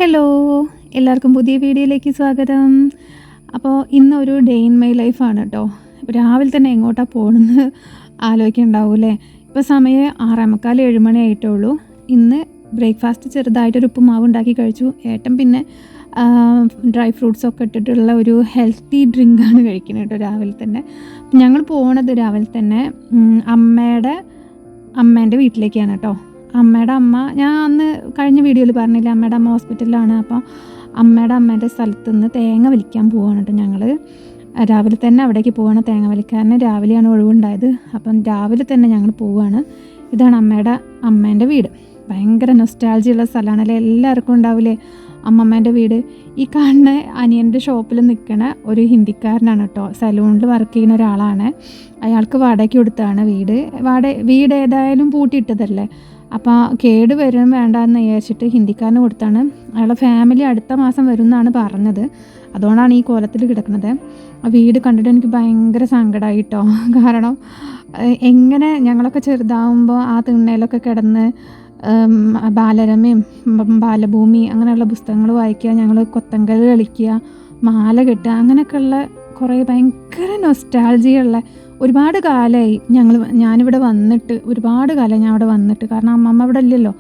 Hello, എല്ലാവർക്കും പുതിയ വീഡിയോയിലേക്ക് സ്വാഗതം. അപ്പോൾ ഇന്നൊരു ഡേ ഇൻ മൈ ലൈഫാണ് കേട്ടോ. രാവിലെ തന്നെ എങ്ങോട്ടാണ് പോകണമെന്ന് ആലോചിക്കുന്നുണ്ടാവൂല്ലേ. ഇപ്പോൾ സമയം 6:45 7 മണി ആയിട്ടുള്ളൂ. ഇന്ന് ബ്രേക്ക്ഫാസ്റ്റ് ചെറുതായിട്ടൊരു ഉപ്പുമാവ് ഉണ്ടാക്കി കഴിച്ചു. ഏട്ടൻ പിന്നെ ഡ്രൈ ഫ്രൂട്ട്സൊക്കെ ഇട്ടിട്ടുള്ള ഒരു ഹെൽത്തി ഡ്രിങ്കാണ് കഴിക്കുന്നത് കേട്ടോ രാവിലെ തന്നെ. ഞങ്ങൾ പോണത് രാവിലെ തന്നെ അമ്മേൻ്റെ വീട്ടിലേക്കാണ് കേട്ടോ. അമ്മയുടെ അമ്മ, ഞാൻ അന്ന് കഴിഞ്ഞ വീഡിയോയിൽ പറഞ്ഞില്ല, അമ്മയുടെ അമ്മ ഹോസ്പിറ്റലിലാണ്. അപ്പോൾ അമ്മേൻ്റെ സ്ഥലത്ത് നിന്ന് തേങ്ങ വലിക്കാൻ പോവുകയാണ് കേട്ടോ. ഞങ്ങൾ രാവിലെ തന്നെ അവിടേക്ക് പോവുകയാണ്. തേങ്ങ വലിക്കാരന് രാവിലെയാണ് ഒഴിവുണ്ടായത്. അപ്പം രാവിലെ തന്നെ ഞങ്ങൾ പോവുകയാണ്. ഇതാണ് അമ്മേൻ്റെ വീട്. ഭയങ്കര നൊസ്റ്റാൾജിയുള്ള സ്ഥലമാണല്ലേ, എല്ലാവർക്കും ഉണ്ടാവില്ലേ അമ്മമ്മേൻ്റെ വീട്. ഈ കാണുന്ന അനിയൻ്റെ ഷോപ്പിൽ നിൽക്കുന്ന ഒരു ഹിന്ദിക്കാരനാണ് കേട്ടോ. സലൂണിൽ വർക്ക് ചെയ്യുന്ന ഒരാളാണ്. അയാൾക്ക് വാടകയ്ക്ക് കൊടുത്തതാണ് വീട് ഏതായാലും പൂട്ടിയിട്ടതല്ലേ. അപ്പോൾ കേട് വരും വേണ്ടെന്ന് വിചാരിച്ചിട്ട് ഹിന്ദിക്കാരന് കൊടുത്താണ്. അയാളുടെ ഫാമിലി അടുത്ത മാസം വരും എന്നാണ് പറഞ്ഞത്. അതുകൊണ്ടാണ് ഈ കോലത്തിൽ കിടക്കുന്നത്. ആ വീട് കണ്ടിട്ട് എനിക്ക് ഭയങ്കര സങ്കടമായി കേട്ടോ. കാരണം എങ്ങനെ ഞങ്ങളൊക്കെ ചെറുതാവുമ്പോൾ ആ തിണ്ണയിലൊക്കെ കിടന്ന് ബാലരമയും ബാലഭൂമി അങ്ങനെയുള്ള പുസ്തകങ്ങൾ വായിക്കുക, ഞങ്ങൾ കൊത്തങ്കൽ കളിക്കുക, മാല കെട്ടുക, അങ്ങനെയൊക്കെയുള്ള കുറേ ഭയങ്കര നൊസ്റ്റാൾജിയുള്ള ഒരുപാട് കാലമായി ഞാനിവിടെ വന്നിട്ട്. ഒരുപാട് കാലമായി ഞാൻ അവിടെ വന്നിട്ട്. കാരണം അമ്മമ്മ ഇവിടെ ഇല്ലല്ലോ.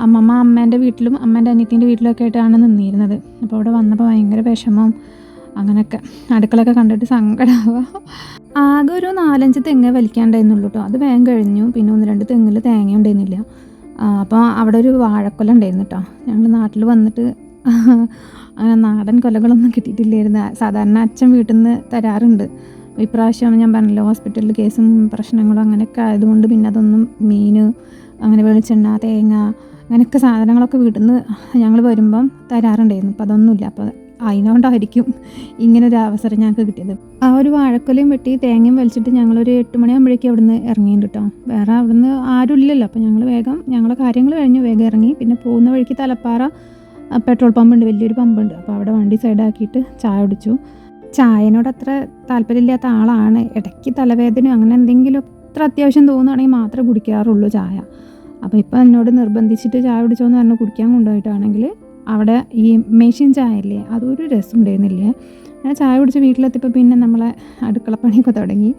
അമ്മേൻ്റെ വീട്ടിലും അമ്മേൻ്റെ അനിയത്തിൻ്റെ വീട്ടിലൊക്കെ ആയിട്ടാണ് നിന്നിരുന്നത്. അപ്പോൾ അവിടെ വന്നപ്പോൾ ഭയങ്കര വിഷമം, അങ്ങനെയൊക്കെ അടുക്കളയൊക്കെ കണ്ടിട്ട് സങ്കടമാവുക. ആകെ ഒരു 4-5 തെങ്ങ് വലിക്കാണ്ടായിരുന്നുള്ളൂ കേട്ടോ. അത് വേഗം കഴിഞ്ഞു. പിന്നെ 1-2 തെങ്ങിൽ തേങ്ങ ഉണ്ടായിരുന്നില്ല. അപ്പോൾ അവിടെ ഒരു വാഴക്കൊല ഉണ്ടായിരുന്നു കേട്ടോ. ഞങ്ങൾ നാട്ടിൽ വന്നിട്ട് അങ്ങനെ നാടൻ കൊലകളൊന്നും കിട്ടിയിട്ടില്ലായിരുന്നു. സാധാരണ അച്ഛൻ വീട്ടിൽ നിന്ന് തരാറുണ്ട്. ഇപ്രാവശ്യം ഞാൻ പറഞ്ഞല്ലോ, ഹോസ്പിറ്റലിൽ കേസും പ്രശ്നങ്ങളും അങ്ങനെയൊക്കെ ആയതുകൊണ്ട് പിന്നെ അതൊന്നും മീൻ, അങ്ങനെ വെളിച്ചെണ്ണ, തേങ്ങ, അങ്ങനെയൊക്കെ സാധനങ്ങളൊക്കെ വീട്ടിൽ നിന്ന് ഞങ്ങൾ വരുമ്പം തരാറുണ്ടായിരുന്നു. അപ്പോൾ അതൊന്നുമില്ല. അപ്പോൾ അതിനോണ്ടായിരിക്കും ഇങ്ങനൊരു അവസരം ഞങ്ങൾക്ക് കിട്ടിയത്. ആ ഒരു വാഴക്കൊലയും വെട്ടി തേങ്ങയും വലിച്ചിട്ട് ഞങ്ങളൊരു 8 മണിയാകുമ്പോഴേക്കും അവിടുന്ന് ഇറങ്ങിയിട്ട് കേട്ടോ. വേറെ അവിടുന്ന് ആരും ഇല്ലല്ലോ. അപ്പോൾ ഞങ്ങൾ വേഗം ഞങ്ങളെ കാര്യങ്ങൾ കഴിഞ്ഞ് വേഗം ഇറങ്ങി. പിന്നെ പോകുന്ന വഴിക്ക് തലപ്പാറ പെട്രോൾ പമ്പുണ്ട്, വലിയൊരു പമ്പുണ്ട്. അപ്പോൾ അവിടെ വണ്ടി സൈഡാക്കിയിട്ട് ചായ കുടിച്ചു. ചായനോട് അത്ര താല്പര്യമില്ലാത്ത ആളാണ്. ഇടയ്ക്ക് തലവേദന അങ്ങനെ എന്തെങ്കിലും അത്ര അത്യാവശ്യം തോന്നുകയാണെങ്കിൽ മാത്രമേ കുടിക്കാറുള്ളൂ ചായ. അപ്പോൾ ഇപ്പോൾ എന്നോട് നിർബന്ധിച്ചിട്ട് ചായ കുടിച്ചോന്ന് പറഞ്ഞ് കുടിക്കാൻ കൊണ്ടുപോയിട്ടാണെങ്കിൽ അവിടെ ഈ മെഷീൻ ചായ ഇല്ലേ, അതൊരു രസം ഉണ്ടായിരുന്നില്ലേ. അങ്ങനെ ചായ കുടിച്ച് വീട്ടിലെത്തിയപ്പോൾ പിന്നെ നമ്മളെ അടുക്കളപ്പണിയൊക്കെ തുടങ്ങി.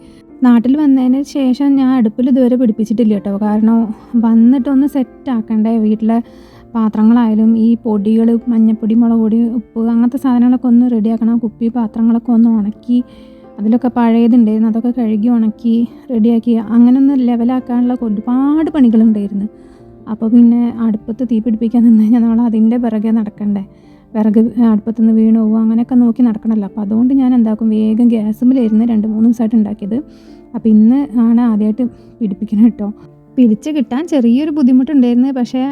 നാട്ടിൽ വന്നതിന് ശേഷം ഞാൻ അടുപ്പിൽ ഇതുവരെ പിടിപ്പിച്ചിട്ടില്ല കേട്ടോ. കാരണം വന്നിട്ടൊന്ന് സെറ്റാക്കണ്ടേ വീട്ടിലെ പാത്രങ്ങളായാലും ഈ പൊടികൾ, മഞ്ഞപ്പൊടി, മുളക് പൊടി, ഉപ്പ്, അങ്ങനത്തെ സാധനങ്ങളൊക്കെ ഒന്ന് റെഡിയാക്കണം. കുപ്പി പാത്രങ്ങളൊക്കെ ഒന്ന് ഉണക്കി, അതിലൊക്കെ പഴയതുണ്ടായിരുന്നു, അതൊക്കെ കഴുകി ഉണക്കി റെഡിയാക്കി അങ്ങനെ ഒന്ന് ലെവലാക്കാനുള്ള ഒരുപാട് പണികളുണ്ടായിരുന്നു. അപ്പോൾ പിന്നെ അടുപ്പത്ത് തീ പിടിപ്പിക്കാൻ നിന്ന് കഴിഞ്ഞാൽ നമ്മൾ അതിൻ്റെ പിറകെ നടക്കണ്ടേ. വിറക് അടുപ്പത്തുനിന്ന് വീണ് പോവുക, അങ്ങനെയൊക്കെ നോക്കി നടക്കണമല്ലോ. അപ്പോൾ അതുകൊണ്ട് ഞാൻ എന്താക്കും, വേഗം ഗ്യാസുമിലായിരുന്നു 2-3 ദിവസമായിട്ട് ഉണ്ടാക്കിയത്. അപ്പോൾ ഇന്ന് ആണ് ആദ്യമായിട്ട് പിടിപ്പിക്കണം കേട്ടോ. പിടിച്ച് കിട്ടാൻ ചെറിയൊരു ബുദ്ധിമുട്ടുണ്ടായിരുന്നു. പക്ഷേ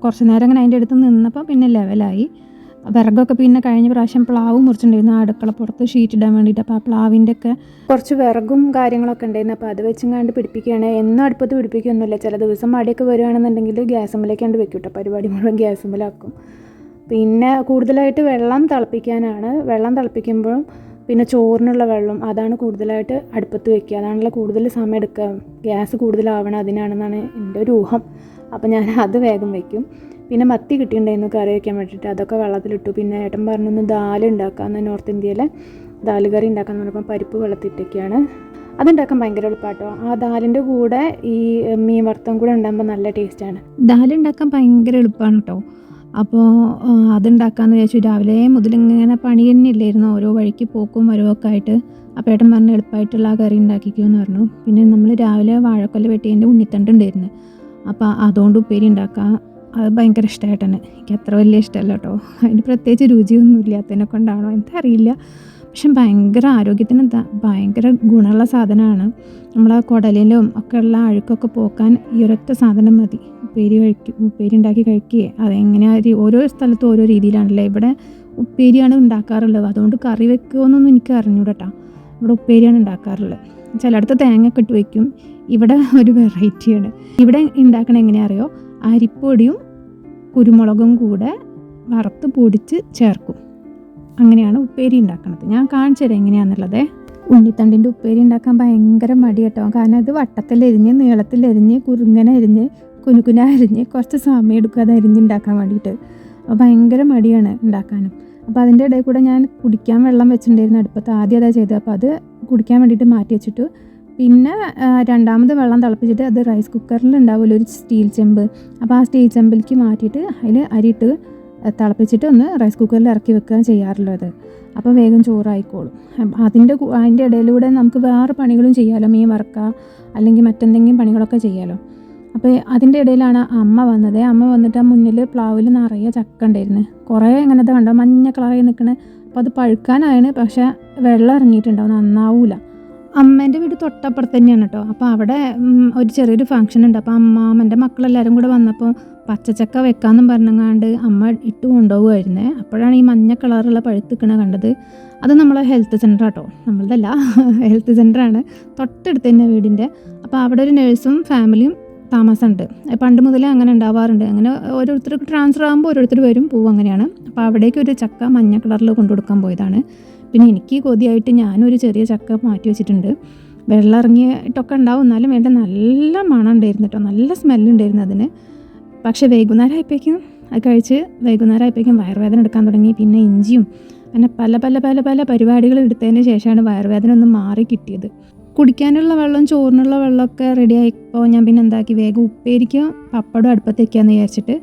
കുറച്ച് നേരം അങ്ങനെ അതിൻ്റെ അടുത്ത് നിന്നപ്പോൾ പിന്നെ ലെവലായി. വിറകൊക്കെ പിന്നെ കഴിഞ്ഞ പ്രാവശ്യം പ്ലാവ് മുറിച്ചിട്ടുണ്ടായിരുന്നു അടുക്കള പുറത്ത് ഷീറ്റ് ഇടാൻ വേണ്ടിയിട്ട്. അപ്പോൾ ആ പ്ലാവിൻ്റെ ഒക്കെ കുറച്ച് വിറകും കാര്യങ്ങളൊക്കെ ഉണ്ടായിരുന്നു. അപ്പോൾ അത് വെച്ചെങ്ങാണ്ട് പിടിപ്പിക്കുകയാണ്. എന്നും അടുപ്പത്ത് പിടിപ്പിക്കുകയൊന്നുമില്ല. ചില ദിവസം മടിയൊക്കെ വരികയാണെന്നുണ്ടെങ്കിൽ ഗ്യാസുമ്മലേക്കാണ്ട് വെക്കും കേട്ടോ. പരിപാടി മുഴുവൻ ഗ്യാസുമ്മലാക്കും. പിന്നെ കൂടുതലായിട്ട് വെള്ളം തിളപ്പിക്കാനാണ്. വെള്ളം തിളപ്പിക്കുമ്പോഴും പിന്നെ ചോറിനുള്ള വെള്ളം അതാണ് കൂടുതലായിട്ട് അടുപ്പത്ത് വെക്കുക. അതാണല്ലോ കൂടുതൽ സമയം എടുക്കുക. ഗ്യാസ് കൂടുതലാവണം അതിനാണെന്നാണ് എൻ്റെ ഒരു ഊഹം. അപ്പോൾ ഞാൻ അത് വേഗം വയ്ക്കും. പിന്നെ മത്തി കിട്ടിയിട്ടുണ്ടായിരുന്നു കറി വയ്ക്കാൻ വേണ്ടിയിട്ട്. അതൊക്കെ വെള്ളത്തിലിട്ടു. പിന്നെ ഏട്ടൻ പറഞ്ഞൊന്ന് ദാൽ ഉണ്ടാക്കാമെന്ന്, നോർത്ത് ഇന്ത്യയിലെ ദാൽ കറി ഉണ്ടാക്കാമെന്ന് പറഞ്ഞപ്പോൾ പരിപ്പ് വെള്ളത്തിട്ടൊക്കെയാണ്. അതുണ്ടാക്കാൻ ഭയങ്കര എളുപ്പമാട്ടോ. ആ ദാലിൻ്റെ കൂടെ ഈ മീൻ വറുത്തം കൂടെ ഉണ്ടാകുമ്പോൾ നല്ല ടേസ്റ്റാണ്. ദാലുണ്ടാക്കാൻ ഭയങ്കര എളുപ്പമാണ് കേട്ടോ. അപ്പോൾ അതുണ്ടാക്കാമെന്ന് വിചാരിച്ചു. രാവിലെ മുതൽ ഇങ്ങനെ പണി തന്നെ ഇല്ലായിരുന്നു, ഓരോ വഴിക്ക് പോക്കും വരവൊക്കെ ആയിട്ട്. അപ്പോൾ ഏട്ടൻ പറഞ്ഞ് എളുപ്പമായിട്ടുള്ള ആ കറി ഉണ്ടാക്കിക്കുമെന്ന് പറഞ്ഞു. പിന്നെ നമ്മൾ രാവിലെ വാഴക്കൊല വെട്ടിയതിൻ്റെ ഉണ്ണിത്തണ്ട് ഉണ്ടായിരുന്നു. അപ്പോൾ അതുകൊണ്ട് ഉപ്പേരി ഉണ്ടാക്കാം. അത് ഭയങ്കര ഇഷ്ടമായിട്ടാണ്. എനിക്ക് അത്ര വലിയ ഇഷ്ടമല്ല കേട്ടോ. അതിന് പ്രത്യേകിച്ച് രുചിയൊന്നും ഇല്ലാത്തതിനെ കൊണ്ടാണോ എന്താ അറിയില്ല. പക്ഷെ ഭയങ്കര ആരോഗ്യത്തിന് ഭയങ്കര ഗുണമുള്ള സാധനമാണ്. നമ്മളെ കുടലിലും ഒക്കെ ഉള്ള അഴുക്കൊക്കെ പോക്കാൻ ഈ ഒരൊറ്റ സാധനം മതി. ഉപ്പേരി ഉണ്ടാക്കി കഴിക്കുക. അതെങ്ങനെയാണ് ഓരോ സ്ഥലത്തും ഓരോ രീതിയിലാണല്ലേ. ഇവിടെ ഉപ്പേരിയാണ് ഉണ്ടാക്കാറുള്ളത്. അതുകൊണ്ട് കറി വെക്കുമെന്നൊന്നും എനിക്ക് അറിഞ്ഞൂടാ കേട്ടോ. ഇവിടെ ഉപ്പേരിയാണ് ഉണ്ടാക്കാറുള്ളത്. ചിലയിടത്ത് തേങ്ങയൊക്കെ ഇട്ട് വയ്ക്കും. ഇവിടെ ഒരു വെറൈറ്റിയാണ്. ഇവിടെ ഉണ്ടാക്കണത് എങ്ങനെയാ അറിയോ, അരിപ്പൊടിയും കുരുമുളകും കൂടെ വറുത്ത് പൊടിച്ച് ചേർക്കും. അങ്ങനെയാണ് ഉപ്പേരി ഉണ്ടാക്കുന്നത്. ഞാൻ കാണിച്ചു തരാം എങ്ങനെയാണെന്നുള്ളത്. ഉണ്ണിത്തണ്ടിൻ്റെ ഉപ്പേരി ഉണ്ടാക്കാൻ ഭയങ്കര മടി കേട്ടോ. കാരണം അത് വട്ടത്തിലരിഞ്ഞ്, നീളത്തിലരിഞ്ഞ്, കുറുങ്ങനെ അരിഞ്ഞ്, കുനുകുന അരിഞ്ഞ് കുറച്ച് സമയം എടുക്കും അത് അരിഞ്ഞുണ്ടാക്കാൻ വേണ്ടിയിട്ട്. അപ്പോൾ ഭയങ്കര മടിയാണ് ഉണ്ടാക്കാനും. അപ്പോൾ അതിൻ്റെ ഇടയിൽ കൂടെ ഞാൻ കുടിക്കാൻ വെള്ളം വെച്ചിട്ടുണ്ടായിരുന്നു അടുപ്പത്ത്. ആദ്യം അതാ ചെയ്തത്. അപ്പോൾ അത് കുടിക്കാൻ വേണ്ടിയിട്ട് മാറ്റി വെച്ചിട്ട് പിന്നെ രണ്ടാമത് വെള്ളം തിളപ്പിച്ചിട്ട് അത് റൈസ് കുക്കറിൽ ഉണ്ടാവുമല്ലോ ഒരു സ്റ്റീൽ ചെമ്പ്. അപ്പോൾ ആ സ്റ്റീൽ ചെമ്പിലേക്ക് മാറ്റിയിട്ട് അതിൽ അരിയിട്ട് തിളപ്പിച്ചിട്ട് ഒന്ന് റൈസ് കുക്കറിൽ ഇറക്കി വെക്കുക ചെയ്യാറുള്ളത്. അപ്പോൾ വേഗം ചോറായിക്കോളും. അതിൻ്റെ ഇടയിലൂടെ നമുക്ക് വേറെ പണികളും ചെയ്യാമല്ലോ, മീൻ വറുക്കുക അല്ലെങ്കിൽ മറ്റെന്തെങ്കിലും പണികളൊക്കെ ചെയ്യാമല്ലോ. അപ്പോൾ അതിൻ്റെ ഇടയിലാണ് അമ്മ വന്നത്. അമ്മ വന്നിട്ട് ആ മുന്നിൽ പ്ലാവിൽ നിറയെ ചക്ക ഉണ്ടായിരുന്നു. കുറേ ഇങ്ങനത്തെ കണ്ടോ മഞ്ഞ കളറായി നിൽക്കണേ. അപ്പോൾ അത് പഴുക്കാനാണ്, പക്ഷേ വെള്ളം ഇറങ്ങിയിട്ടുണ്ടാവും, നന്നാവൂല. അമ്മേൻ്റെ വീട് തൊട്ടപ്പുറത്ത് തന്നെയാണ് കേട്ടോ. അപ്പോൾ അവിടെ ഒരു ചെറിയൊരു ഫംഗ്ഷൻ ഉണ്ട്. അപ്പോൾ അമ്മാമ്മൻ്റെ മക്കളെല്ലാവരും കൂടെ വന്നപ്പോൾ പച്ചച്ചക്ക വെക്കാമെന്നും പറഞ്ഞങ്ങാണ്ട് അമ്മ ഇട്ട് കൊണ്ടുപോകുമായിരുന്നേ. അപ്പോഴാണ് ഈ മഞ്ഞ കളറുള്ള പഴുത്തിക്കണ കണ്ടത്. അത് നമ്മളെ ഹെൽത്ത് സെൻ്റർ കേട്ടോ, നമ്മളതല്ല, ഹെൽത്ത് സെൻ്ററാണ് തൊട്ടടുത്ത് തന്നെ വീടിൻ്റെ. അപ്പോൾ അവിടെ ഒരു നഴ്സും ഫാമിലിയും താമസമുണ്ട്. പണ്ട് മുതലേ അങ്ങനെ ഉണ്ടാവാറുണ്ട്. അങ്ങനെ ഓരോരുത്തർക്ക് ട്രാൻസ്ഫർ ആകുമ്പോൾ ഓരോരുത്തർ വരും പോവും, അങ്ങനെയാണ്. അപ്പോൾ അവിടേക്ക് ഒരു ചക്ക മഞ്ഞ കളറിൽ കൊണ്ടു കൊടുക്കാൻ പോയതാണ്. പിന്നെ എനിക്ക് കൊതിയായിട്ട് ഞാനൊരു ചെറിയ ചക്ക മാറ്റി വെച്ചിട്ടുണ്ട്. വെള്ളം ഇറങ്ങിയിട്ടൊക്കെ ഉണ്ടാവും, എന്നാലും വേണ്ട നല്ല മണം ഉണ്ടായിരുന്നു കേട്ടോ, നല്ല സ്മെല്ലുണ്ടായിരുന്നു അതിന്. പക്ഷേ വൈകുന്നേരം ആയപ്പോഴേക്കും അത് കഴിച്ച് വൈകുന്നേരം ആയപ്പോഴേക്കും വയറുവേദന എടുക്കാൻ തുടങ്ങി. പിന്നെ ഇഞ്ചിയും അങ്ങനെ പല പല പല പല പരിപാടികൾ എടുത്തതിന് ശേഷമാണ് വയറുവേദന ഒന്ന് മാറി കിട്ടിയത്. കുടിക്കാനുള്ള വെള്ളം ചോറിനുള്ള വെള്ളമൊക്കെ റെഡി ആയപ്പോൾ ഞാൻ പിന്നെ എന്താക്കി, വേഗം ഉപ്പേരിക്കും പപ്പടം അടുപ്പത്ത് വയ്ക്കാമെന്ന് വിചാരിച്ചിട്ട്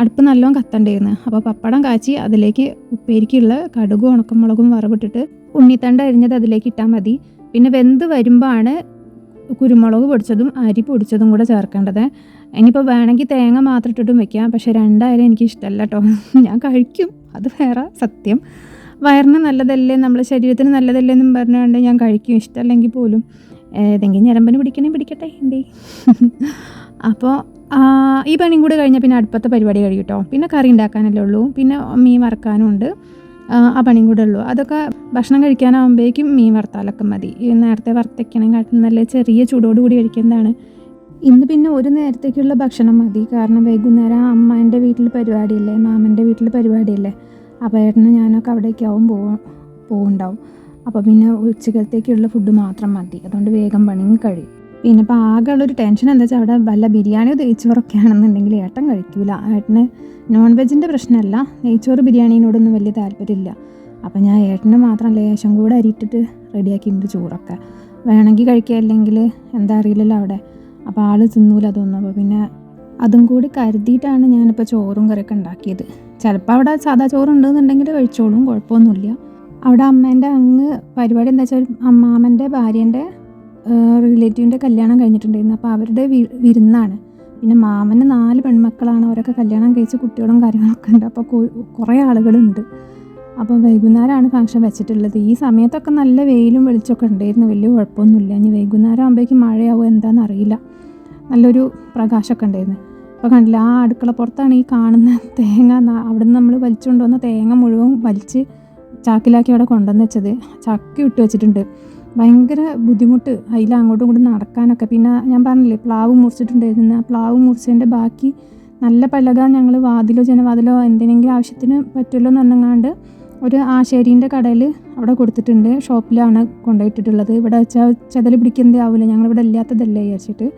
അടുപ്പ് നല്ലോണം കത്തണ്ടായിരുന്നു. അപ്പോൾ പപ്പടം കാച്ചി അതിലേക്ക് ഉപ്പേരിക്കുള്ള കടുകും ഉണക്കമുളകും വറവിട്ടിട്ട് ഉണ്ണിത്തണ്ട് അരിഞ്ഞത് അതിലേക്ക് ഇട്ടാൽ മതി. പിന്നെ വെന്ത് വരുമ്പോഴാണ് കുരുമുളക് പൊടിച്ചതും അരി പൊടിച്ചതും കൂടെ ചേർക്കേണ്ടത്. ഇനിയിപ്പോൾ വേണമെങ്കിൽ തേങ്ങ മാത്രം ഇട്ടിട്ടും വെക്കാം, പക്ഷേ രണ്ടായാലും എനിക്ക് ഇഷ്ടമല്ല കേട്ടോ. ഞാൻ കഴിക്കും, അത് വേറെ സത്യം. വയറിന് നല്ലതല്ലേ, നമ്മുടെ ശരീരത്തിന് നല്ലതല്ലേ എന്നും പറഞ്ഞുകൊണ്ട് ഞാൻ കഴിക്കും, ഇഷ്ടമല്ലെങ്കിൽ പോലും. ഏതെങ്കിലും ഞരമ്പന് പിടിക്കട്ടെ എന്തേ. അപ്പോൾ ഈ പണിയും കൂടി കഴിഞ്ഞാൽ പിന്നെ അടുപ്പത്തെ പരിപാടി കഴിയും കേട്ടോ. പിന്നെ കറി ഉണ്ടാക്കാനല്ലേ ഉള്ളൂ, പിന്നെ മീൻ വറുക്കാനും ഉണ്ട്, ആ പണിയും കൂടെ ഉള്ളൂ. അതൊക്കെ ഭക്ഷണം കഴിക്കാനാകുമ്പോഴേക്കും മീൻ വറുത്താലൊക്കെ മതി. നേരത്തെ വറുത്തയ്ക്കണമെങ്കിൽ നല്ല ചെറിയ ചൂടോട് കൂടി കഴിക്കുന്നതാണ്. ഇന്ന് പിന്നെ ഒരു നേരത്തേക്കുള്ള ഭക്ഷണം മതി, കാരണം വൈകുന്നേരം അമ്മേൻ്റെ വീട്ടിൽ പരിപാടിയില്ലേ, മാമൻ്റെ വീട്ടിൽ പരിപാടിയില്ലേ. അപ്പോൾ ഏട്ടനും ഞാനൊക്കെ അവിടേക്കാവും പോകുന്നുണ്ടാവും. അപ്പോൾ പിന്നെ ഉച്ചക്കലത്തേക്കുള്ള ഫുഡ് മാത്രം മതി, അതുകൊണ്ട് വേഗം പണിയും കഴിയും. പിന്നെ ഇപ്പോൾ ആകെയുള്ളൊരു ടെൻഷൻ എന്താ വെച്ചാൽ അവിടെ വല്ല ബിരിയാണിയോ നെയ്ച്ചോറൊക്കെ ആണെന്നുണ്ടെങ്കിൽ ഏട്ടൻ കഴിക്കില്ല. ഏട്ടന് നോൺ വെജിൻ്റെ പ്രശ്നമല്ല, നെയ്ച്ചോറ് ബിരിയാണീനോടൊന്നും വലിയ താല്പര്യമില്ല. അപ്പോൾ ഞാൻ ഏട്ടന് മാത്രം ലേശം കൂടെ അരിയിട്ടിട്ട് റെഡിയാക്കിയിട്ടുണ്ട് ചോറൊക്കെ. വേണമെങ്കിൽ കഴിക്കുക, അല്ലെങ്കിൽ എന്താ അറിയില്ലല്ലോ അവിടെ. അപ്പോൾ ആൾ തിന്നൂല അതൊന്നും. അപ്പോൾ പിന്നെ അതും കൂടി കരുതിയിട്ടാണ് ഞാനിപ്പോൾ ചോറും കറിയൊക്കെ ഉണ്ടാക്കിയത്. ചിലപ്പോൾ അവിടെ സാധാ ചോറുണ്ടെന്നുണ്ടെങ്കിൽ കഴിച്ചോളും, കുഴപ്പമൊന്നുമില്ല. അവിടെ അമ്മേൻ്റെ പരിപാടി എന്താ വെച്ചാൽ അമ്മാമ്മൻ്റെ ഭാര്യേൻ്റെ റിലേറ്റീവിൻ്റെ കല്യാണം കഴിഞ്ഞിട്ടുണ്ടായിരുന്നു. അപ്പോൾ അവരുടെ വിരുന്നാണ്. പിന്നെ മാമന് 4 പെൺമക്കളാണ്, അവരൊക്കെ കല്യാണം കഴിച്ച് കുട്ടികളും കാര്യങ്ങളൊക്കെ ഉണ്ട്. അപ്പോൾ കുറേ ആളുകളുണ്ട്. അപ്പോൾ വൈകുന്നേരമാണ് ഫംഗ്ഷൻ വെച്ചിട്ടുള്ളത്. ഈ സമയത്തൊക്കെ നല്ല വെയിലും വെളിച്ചമൊക്കെ ഉണ്ടായിരുന്നു, വലിയ കുഴപ്പമൊന്നുമില്ല. ഇനി വൈകുന്നേരം ആകുമ്പോഴേക്കും മഴയാവും എന്താണെന്ന് അറിയില്ല. നല്ലൊരു പ്രകാശമൊക്കെ ഉണ്ടായിരുന്നു. അപ്പോൾ കണ്ടില്ല, ആ അടുക്കള പുറത്താണ് ഈ കാണുന്ന തേങ്ങ. അവിടെ നിന്ന് നമ്മൾ വലിച്ചുകൊണ്ട് വന്ന തേങ്ങ മുഴുവൻ വലിച്ച് ചാക്കിലാക്കി അവിടെ കൊണ്ടുവന്ന് വെച്ചത്. ചക്കി ഇട്ട് വെച്ചിട്ടുണ്ട്. ഭയങ്കര ബുദ്ധിമുട്ട് അതിൽ അങ്ങോട്ടും ഇങ്ങോട്ടും നടക്കാനൊക്കെ. പിന്നെ ഞാൻ പറഞ്ഞില്ലേ പ്ലാവ് മുറിച്ചിട്ടുണ്ടായിരുന്നു, ആ പ്ലാവ് മുറിച്ചതിൻ്റെ ബാക്കി നല്ല പലക ഞങ്ങൾ വാതിലോ ജനവാതിലോ എന്തിനെങ്കിലും ആവശ്യത്തിന് പറ്റുമല്ലോ എന്ന് പറഞ്ഞങ്ങാണ്ട് ഒരു ആശേരീൻ്റെ കടയിൽ അവിടെ കൊടുത്തിട്ടുണ്ട്. ഷോപ്പിലാണ് കൊണ്ടുപോയിട്ടിട്ടുള്ളത്. ഇവിടെ വെച്ചാൽ ചെതൽ പിടിക്കുന്നതേ ആവില്ല, ഞങ്ങളിവിടെ ഇല്ലാത്തതല്ലേ വിചാരിച്ചിട്ട്.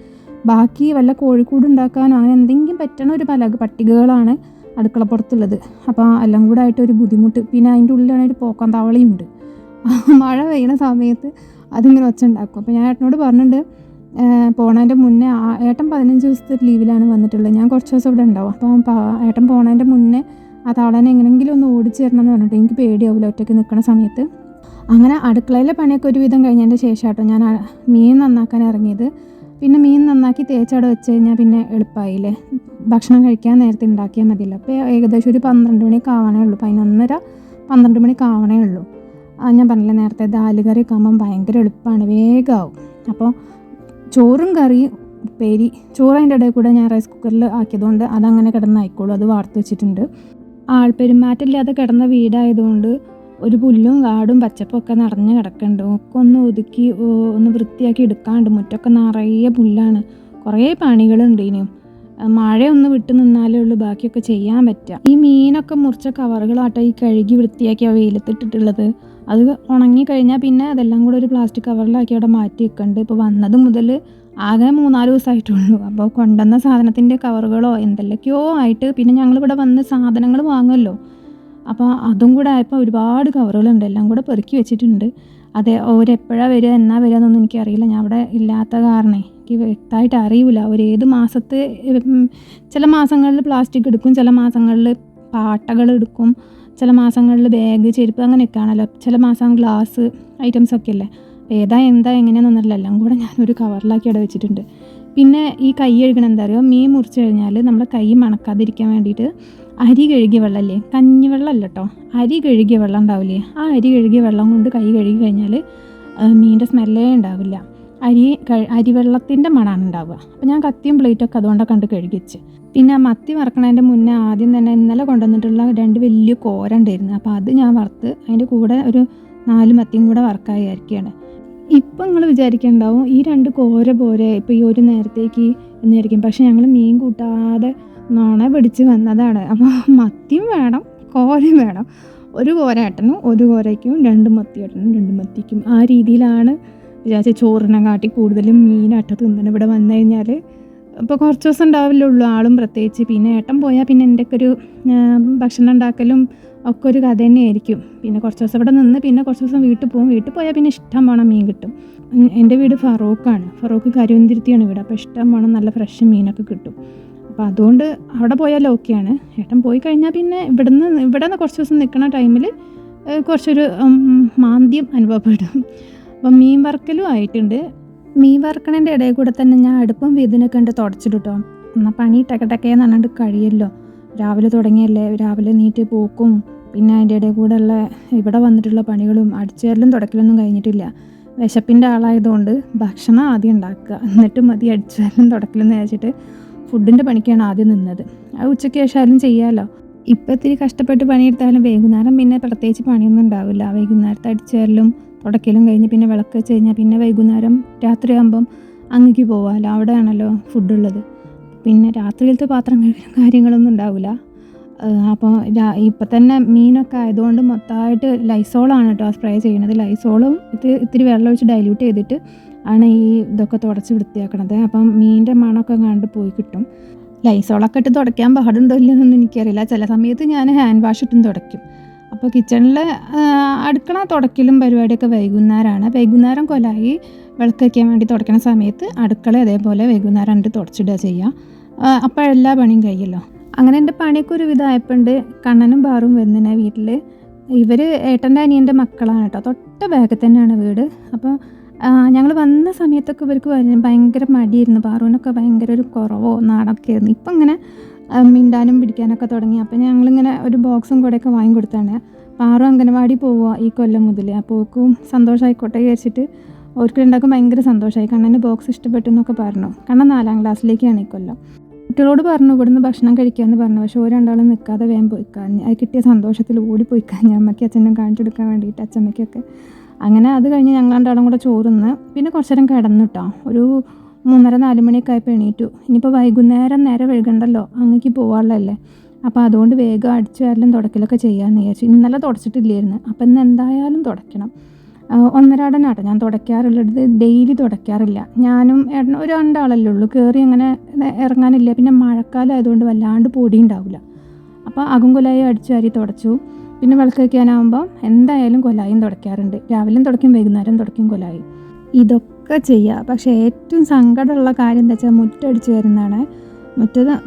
ബാക്കി വല്ല കോഴിക്കൂട് ഉണ്ടാക്കാനോ അങ്ങനെ എന്തെങ്കിലും പറ്റണ ഒരു പട്ടികകളാണ് അടുക്കളപ്പുറത്തുള്ളത്. അപ്പോൾ എല്ലാം കൂടെ ആയിട്ടൊരു ബുദ്ധിമുട്ട്. പിന്നെ അതിൻ്റെ ഉള്ളിലാണ് ഒരു പോക്കാൻ തവളയുണ്ട്. മഴ പെയ്യുന്ന സമയത്ത് അതിങ്ങനെ ഒച്ചുണ്ടാക്കും. അപ്പോൾ ഞാൻ ഏട്ടനോട് പറഞ്ഞിട്ടുണ്ട്, പോണതിൻ്റെ മുന്നേ ഏട്ടൻ 15 ദിവസത്തെ ലീവിലാണ് വന്നിട്ടുള്ളത്. ഞാൻ കുറച്ച് ദിവസം ഇവിടെ ഉണ്ടാവും. അപ്പോൾ ഏട്ടൻ പോണതിൻ്റെ മുന്നേ ആ തവളനെ എങ്ങനെയെങ്കിലും ഒന്ന് ഓടിച്ചു തരണം എന്ന് പറഞ്ഞിട്ട്, എനിക്ക് പേടിയാവില്ല ഒറ്റയ്ക്ക് നിൽക്കുന്ന സമയത്ത്. അങ്ങനെ അടുക്കളയിലെ പണിയൊക്കെ ഒരുവിധം കഴിഞ്ഞതിൻ്റെ ശേഷം കേട്ടോ ഞാൻ മീൻ നന്നാക്കാൻ ഇറങ്ങിയത്. പിന്നെ മീൻ നന്നാക്കി തേച്ചവിടെ വെച്ച് കഴിഞ്ഞാൽ പിന്നെ എളുപ്പമായില്ലേ, ഭക്ഷണം കഴിക്കാൻ നേരത്തെ ഉണ്ടാക്കിയാൽ മതിയല്ലോ. അപ്പോൾ ഏകദേശം ഒരു 12 മണിയൊക്കെ ആവണേ ഉള്ളൂ, 11:30-12 മണിയൊക്കെ ആവണേ ഉള്ളൂ. ഞാൻ പറഞ്ഞില്ല നേരത്തെ, ദാല് കറിയൊക്കെ ആകുമ്പം ഭയങ്കര എളുപ്പമാണ്, വേഗമാവും. അപ്പോൾ ചോറും കറിയും ഉപ്പേരി, ചോറ് അതിൻ്റെ ഇടയിൽ കൂടെ ഞാൻ റൈസ് കുക്കറിൽ ആക്കിയതുകൊണ്ട് അതങ്ങനെ കിടന്നായിക്കോളൂ, അത് വാർത്ത് വെച്ചിട്ടുണ്ട്. ആൾപ്പെരുമാറ്റമില്ലാതെ കിടന്ന വീടായതുകൊണ്ട് ഒരു പുല്ലും കാടും പച്ചപ്പൊക്കെ നിറഞ്ഞ് കിടക്കുന്നുണ്ട്. ഒക്കെ ഒന്ന് ഒതുക്കി ഒന്ന് വൃത്തിയാക്കി എടുക്കാണ്ട്. മുറ്റമൊക്കെ നിറയെ പുല്ലാണ്, കുറേ പണികളുണ്ട്. ഇനിയും മഴയൊന്ന് വിട്ട് നിന്നാലേ ഉള്ളൂ ബാക്കിയൊക്കെ ചെയ്യാൻ പറ്റുക. ഈ മീനൊക്കെ മുറിച്ച കവറുകളാട്ടോ ഈ കഴുകി വൃത്തിയാക്കി ആ വെയിലത്തിട്ടിട്ടുള്ളത്. അത് ഉണങ്ങി കഴിഞ്ഞാൽ പിന്നെ അതെല്ലാം കൂടെ ഒരു പ്ലാസ്റ്റിക് കവറിലാക്കി അവിടെ മാറ്റി വെക്കുന്നുണ്ട്. ഇപ്പോൾ വന്നത് മുതൽ ആകെ 3-4 ദിവസമായിട്ടുള്ളൂ. അപ്പോൾ കൊണ്ടുവന്ന സാധനത്തിൻ്റെ കവറുകളോ എന്തെല്ലാമൊക്കെയോ ആയിട്ട്, പിന്നെ ഞങ്ങളിവിടെ വന്ന് സാധനങ്ങൾ വാങ്ങുമല്ലോ, അപ്പോൾ അതും കൂടെ ആയപ്പോൾ ഒരുപാട് കവറുകളുണ്ട്, എല്ലാം കൂടെ പെറുക്കി വെച്ചിട്ടുണ്ട്. അതെ, ഓരെപ്പോഴാണ് വരിക എന്നാ വരിക എന്നൊന്നും എനിക്കറിയില്ല. ഞാൻ അവിടെ ഇല്ലാത്ത കാരണേ എനിക്ക് വ്യക്തമായിട്ട് അറിയില്ല ഏത് മാസത്തെ. ചില മാസങ്ങളിൽ പ്ലാസ്റ്റിക് എടുക്കും, ചില മാസങ്ങളിൽ പാട്ടകൾ എടുക്കും, ചില മാസങ്ങളിൽ ബാഗ്, ചെരുപ്പ് അങ്ങനെയൊക്കെയാണല്ലോ. ചില മാസം ഗ്ലാസ് ഐറ്റംസൊക്കെ അല്ലേ. ഏതാ എന്താ എങ്ങനെയാണെന്നൊന്നുമില്ല, എല്ലാം കൂടെ ഞാനൊരു കവറിലാക്കി അവിടെ വെച്ചിട്ടുണ്ട്. പിന്നെ ഈ കൈ കഴുകണം എന്താ അറിയുമോ, മീൻ മുറിച്ച് കഴിഞ്ഞാൽ നമ്മുടെ കൈ മണക്കാതിരിക്കാൻ വേണ്ടിയിട്ട് അരി കഴുകിയ വെള്ളമല്ലേ, കഞ്ഞിവെള്ളമല്ല കേട്ടോ, അരി കഴുകിയ വെള്ളം ഉണ്ടാവില്ലേ, ആ അരി കഴുകിയ വെള്ളം കൊണ്ട് കൈ കഴുകി കഴിഞ്ഞാൽ മീനിൻ്റെ സ്മെല്ലേ ഉണ്ടാവില്ല. അരിവെള്ളത്തിൻ്റെ മണമാണ് ഉണ്ടാവുക. അപ്പോൾ ഞാൻ കത്തിയും പ്ലേറ്റൊക്കെ അതുകൊണ്ടൊക്കെ കണ്ട് കഴുകി വെച്ച്. പിന്നെ മത്തി വറക്കണതിൻ്റെ മുന്നേ ആദ്യം തന്നെ ഇന്നലെ കൊണ്ടുവന്നിട്ടുള്ള 2 വലിയ കോര ഉണ്ടായിരുന്നു. അപ്പോൾ അത് ഞാൻ വറുത്ത് അതിൻ്റെ കൂടെ ഒരു 4 മത്തിയും കൂടെ വറക്കായി വിചാരിക്കുകയാണ്. ഇപ്പം നിങ്ങൾ വിചാരിക്കുന്നുണ്ടാവും ഈ 2 കോര പോരെ ഇപ്പോൾ ഈ ഒരു നേരത്തേക്ക് എന്ന് വിചാരിക്കും. പക്ഷേ ഞങ്ങൾ മീൻ കൂട്ടാതെ നുണ പിടിച്ച് വന്നതാണ്. അപ്പോൾ മത്തിയും വേണം, കോരയും വേണം. ഒരു കോര ഏട്ടനും, ഒരു കോരയ്ക്കും 2 മത്തി ഏട്ടനും, 2 മത്തിക്കും. ആ രീതിയിലാണ് വിചാരിച്ച. ചോറിനെ കാട്ടി കൂടുതലും മീനാട്ട തിന്നണം ഇവിടെ വന്നു കഴിഞ്ഞാൽ. ഇപ്പോൾ കുറച്ച് ദിവസം ഉണ്ടാവില്ലുള്ളൂ ആളും പ്രത്യേകിച്ച്. പിന്നെ ഏട്ടൻ പോയാൽ പിന്നെ എൻ്റെയൊക്കെ ഒരു ഭക്ഷണം ഉണ്ടാക്കലും ഒക്കെ ഒരു കഥ തന്നെയായിരിക്കും. പിന്നെ കുറച്ച് ദിവസം ഇവിടെ നിന്ന് പിന്നെ കുറച്ച് ദിവസം വീട്ടിൽ പോകും. വീട്ടിൽ പോയാൽ പിന്നെ ഇഷ്ടം വേണം മീൻ കിട്ടും. എൻ്റെ വീട് ഫറൂഖ് കരുവന്തിരുത്തിയാണ് വീട്. അപ്പോൾ ഇഷ്ടം വേണം നല്ല ഫ്രഷ് മീനൊക്കെ കിട്ടും. അപ്പോൾ അതുകൊണ്ട് അവിടെ പോയാൽ ഓക്കെയാണ്. ഏട്ടൻ പോയി കഴിഞ്ഞാൽ പിന്നെ ഇവിടെ കുറച്ച് ദിവസം നിൽക്കുന്ന ടൈമിൽ കുറച്ചൊരു മാന്ദ്യം അനുഭവപ്പെടും. അപ്പം മീൻ വറുക്കലും ആയിട്ടുണ്ട്. മീൻ വറുക്കണതിൻ്റെ ഇടയിൽ കൂടെ തന്നെ ഞാൻ അടുപ്പും വീതിനൊക്കെ ഉണ്ട് തുടച്ചിട്ടോ. എന്നാൽ പണി ടക്കടക്കേന്ന് പറഞ്ഞിട്ട് കഴിയല്ലോ. രാവിലെ തുടങ്ങിയല്ലേ, രാവിലെ നീറ്റ് പോക്കും പിന്നെ അതിൻ്റെ ഇടയിൽ കൂടെ ഉള്ള ഇവിടെ വന്നിട്ടുള്ള പണികളും അടിച്ചുവരലും തുടക്കലൊന്നും കഴിഞ്ഞിട്ടില്ല. വിശപ്പിൻ്റെ ആളായതുകൊണ്ട് ഭക്ഷണം ആദ്യം ഉണ്ടാക്കുക, എന്നിട്ട് മതി അടിച്ചുവരലും തുടക്കലെന്ന് വെച്ചിട്ട് ഫുഡിൻ്റെ പണിക്കാണ് ആദ്യം നിന്നത്. അത് ഉച്ചയ്ക്ക് ശേഷമായാലും ചെയ്യാമല്ലോ. ഇപ്പം ഇത്തിരി കഷ്ടപ്പെട്ട് പണിയെടുത്താലും വൈകുന്നേരം പിന്നെ പ്രത്യേകിച്ച് പണിയൊന്നും ഉണ്ടാവില്ല. വൈകുന്നേരത്തെ അടിച്ചുവരലും തുടക്കലും കഴിഞ്ഞ് പിന്നെ വിളക്ക് വെച്ച് കഴിഞ്ഞാൽ പിന്നെ വൈകുന്നേരം രാത്രിയാകുമ്പം അങ്ങേക്ക് പോകാമല്ലോ, അവിടെയാണല്ലോ ഫുഡുള്ളത്. പിന്നെ രാത്രിയിലത്തെ പാത്രം കാര്യങ്ങളൊന്നും ഉണ്ടാവില്ല. അപ്പോൾ ഇപ്പം തന്നെ മീനൊക്കെ ആയതുകൊണ്ട് മൊത്തമായിട്ട് ലൈസോളാണ് കേട്ടോ സ്പ്രേ ചെയ്യുന്നത്. ലൈസോളും ഇത്തിരി വെള്ളമൊഴിച്ച് ഡൈല്യൂട്ട് ചെയ്തിട്ട് ആണ് ഈ ഇതൊക്കെ തുടച്ച് വൃത്തിയാക്കണത്. അപ്പം മീനിൻ്റെ മണമൊക്കെ കണ്ട് പോയി കിട്ടും. ലൈസോളൊക്കെ ഇട്ട് തുടയ്ക്കാൻ പാടുണ്ടോ ഇല്ലെന്നൊന്നും എനിക്കറിയില്ല. ചില സമയത്ത് ഞാൻ ഹാൻഡ് വാഷ് ഇട്ടും തുടയ്ക്കും. അപ്പോൾ കിച്ചണിൽ അടുക്കള തുടയ്ക്കലും പരിപാടിയൊക്കെ വൈകുന്നേരം കൊലായി വിളക്ക് വയ്ക്കാൻ വേണ്ടി തുടയ്ക്കണ സമയത്ത് അടുക്കള അതേപോലെ വൈകുന്നേരം കണ്ട് തുടച്ചിടുക ചെയ്യുക. അപ്പോൾ എല്ലാ പണിയും കഴിയല്ലോ. അങ്ങനെ എൻ്റെ പണിയൊക്കെ ഒരു വിധമായപ്പോണ്ട് കണ്ണനും ബാറും വരുന്നതിനെ വീട്ടിൽ. ഇവർ ഏട്ടൻ്റെ അനിയൻ്റെ മക്കളാണ് കേട്ടോ, തൊട്ട ബാക്കിൽ തന്നെയാണ് വീട്. അപ്പോൾ ഞങ്ങൾ വന്ന സമയത്തൊക്കെ ഇവർക്ക് ഭയങ്കര മടിയായിരുന്നു. ബാറുവിനൊക്കെ ഭയങ്കര ഒരു കുറവോ നാടൊക്കെ ആയിരുന്നു. ഇപ്പം ഇങ്ങനെ മിണ്ടാനും പിടിക്കാനൊക്കെ തുടങ്ങി. അപ്പോൾ ഞങ്ങളിങ്ങനെ ഒരു ബോക്സും കൂടെയൊക്കെ വാങ്ങിക്കൊടുത്താണ്. ബാറു അംഗനവാടി പോവുക ഈ കൊല്ലം മുതൽ. അപ്പോൾ ഓർക്കും സന്തോഷമായിക്കോട്ടെ വിചാരിച്ചിട്ട് അവർക്ക് ഉണ്ടാക്കും ഭയങ്കര സന്തോഷമായി. കണ്ണന് ബോക്സ് ഇഷ്ടപ്പെട്ടു എന്നൊക്കെ പറഞ്ഞു. കണ്ണൻ 4ാം ക്ലാസ്സിലേക്കാണ് ഈ കൊല്ലം. കുട്ടികളോട് പറഞ്ഞു ഇവിടുന്ന് ഭക്ഷണം കഴിക്കാമെന്ന് പറഞ്ഞു. പക്ഷേ രണ്ടാളും നിൽക്കാതെ വേഗം പോയിക്കാൻ, അത് കിട്ടിയ സന്തോഷത്തിൽ ഓടിപ്പോയിക്കാൻ അമ്മയ്ക്ക് അച്ഛനും കാണിച്ചു കൊടുക്കാൻ വേണ്ടിയിട്ട് അച്ഛമ്മയ്ക്കൊക്കെ. അങ്ങനെ അത് കഴിഞ്ഞ് ഞങ്ങൾ രണ്ടാളും കൂടെ ചോറുന്ന് പിന്നെ കുറച്ച് നേരം കിടന്നു കേട്ടോ. ഒരു 3:30-4 മണിയൊക്കെ ആയപ്പോൾ എണീറ്റു. ഇനിയിപ്പോൾ വൈകുന്നേരം നേരെ വൈകണ്ടല്ലോ, അങ്ങേക്ക് പോകാനുള്ളതല്ലേ. അപ്പോൾ അതുകൊണ്ട് വേഗം അടിച്ചു വരലും തുടക്കലൊക്കെ ചെയ്യാമെന്ന് വിചാരിച്ചു. ഇന്നലെ തുടച്ചിട്ടില്ലായിരുന്നു. അപ്പോൾ ഇന്ന് എന്തായാലും തുടയ്ക്കണം. ഒന്നരാടനാട്ടോ ഞാൻ തുടയ്ക്കാറുള്ളത്, ഡെയിലി തുടയ്ക്കാറില്ല. ഞാനും ഏട്ടനും ഒരു 2 ആളല്ലേ ഉള്ളൂ, കയറി അങ്ങനെ ഇറങ്ങാനില്ല. പിന്നെ മഴക്കാലം ആയതുകൊണ്ട് വല്ലാണ്ട് പൊടി ഉണ്ടാവില്ല. അപ്പോൾ അകും കൊലായി അടിച്ചു വാരി തുടച്ചു. പിന്നെ വിളക്ക് വയ്ക്കാനാകുമ്പോൾ എന്തായാലും കൊലായും തുടയ്ക്കാറുണ്ട്. രാവിലെയും തുടയ്ക്കും, വൈകുന്നേരം തുടയ്ക്കും കൊലായി. ഇതൊക്കെ ചെയ്യുക. പക്ഷേ ഏറ്റവും സങ്കടമുള്ള കാര്യം എന്താ വെച്ചാൽ മുറ്റടിച്ച് വരുന്നതാണ്.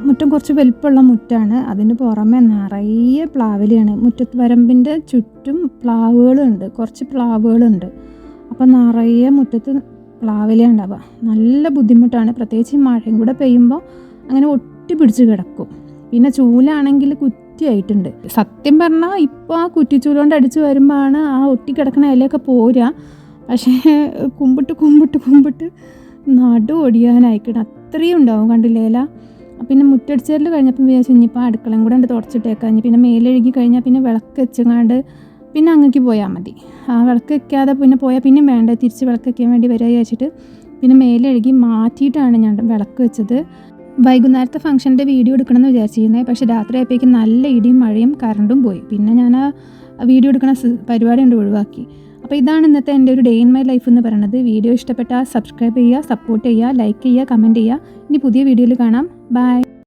മുറ്റം കുറച്ച് വലിപ്പമുള്ള മുറ്റാണ്. അതിന് പുറമെ നിറയെ പ്ലാവിലയാണ്. മുറ്റത്ത് വരമ്പിൻ്റെ ചുറ്റും പ്ലാവുകളുണ്ട്, കുറച്ച് പ്ലാവുകളുണ്ട്. അപ്പോൾ നിറയെ മുറ്റത്ത് പ്ലാവില ഉണ്ടാവുക. നല്ല ബുദ്ധിമുട്ടാണ്. പ്രത്യേകിച്ച് മഴയും കൂടെ പെയ്യുമ്പോൾ അങ്ങനെ ഒട്ടി പിടിച്ച് കിടക്കും. പിന്നെ ചൂലാണെങ്കിൽ കുറ്റിയായിട്ടുണ്ട്. സത്യം പറഞ്ഞാൽ ഇപ്പോൾ ആ കുറ്റിച്ചൂലുകൊണ്ട് അടിച്ച് വരുമ്പോഴാണ് ആ ഒട്ടി കിടക്കണ ഇലയൊക്കെ പോരുക. പക്ഷേ കുമ്പിട്ട് നടു ഒടിയാനായിക്കണം, അത്രയും ഉണ്ടാവും കണ്ടില്ലേ ഇല. പിന്നെ മുറ്റടിച്ചേരൽ കഴിഞ്ഞപ്പോൾ വിചാരിച്ചു ഇനിയിപ്പോൾ അടുക്കളയും കൂടെ ഉണ്ട് തുടച്ചിട്ടേക്കാം. പിന്നെ മേലെഴുകി കഴിഞ്ഞാൽ പിന്നെ വിളക്ക് വെച്ചങ്ങാണ്ട് പിന്നെ അങ്ങേക്ക് പോയാൽ മതി. ആ വിളക്ക് വെക്കാതെ പിന്നെ പോയാൽ പിന്നെ വേണ്ട, തിരിച്ച് വിളക്ക് വയ്ക്കാൻ വേണ്ടി വരിക വിചാരിച്ചിട്ട് പിന്നെ മേലെഴുകി മാറ്റിയിട്ടാണ് ഞാൻ വിളക്ക് വെച്ചത്. വൈകുന്നേരത്തെ ഫംഗ്ഷൻ്റെ വീഡിയോ എടുക്കണമെന്ന് വിചാരിച്ചിരുന്നത്. പക്ഷേ രാത്രി ആയപ്പോഴേക്കും നല്ല ഇടിയും മഴയും കറണ്ടും പോയി. പിന്നെ ഞാൻ ആ വീഡിയോ എടുക്കണ പരിപാടി കൊണ്ട് ഒഴിവാക്കി. അപ്പോൾ ഇതാണ് ഇന്നത്തെ എൻ്റെ ഒരു ഡേ ഇൻ മൈ ലൈഫ് എന്ന് പറയുന്നത്. വീഡിയോ ഇഷ്ടപ്പെട്ടാൽ സബ്സ്ക്രൈബ് ചെയ്യുക, സപ്പോർട്ട് ചെയ്യുക, ലൈക്ക് ചെയ്യുക, കമൻറ്റ് ചെയ്യുക. ഇനി പുതിയ വീഡിയോയിൽ കാണാം. ബൈ.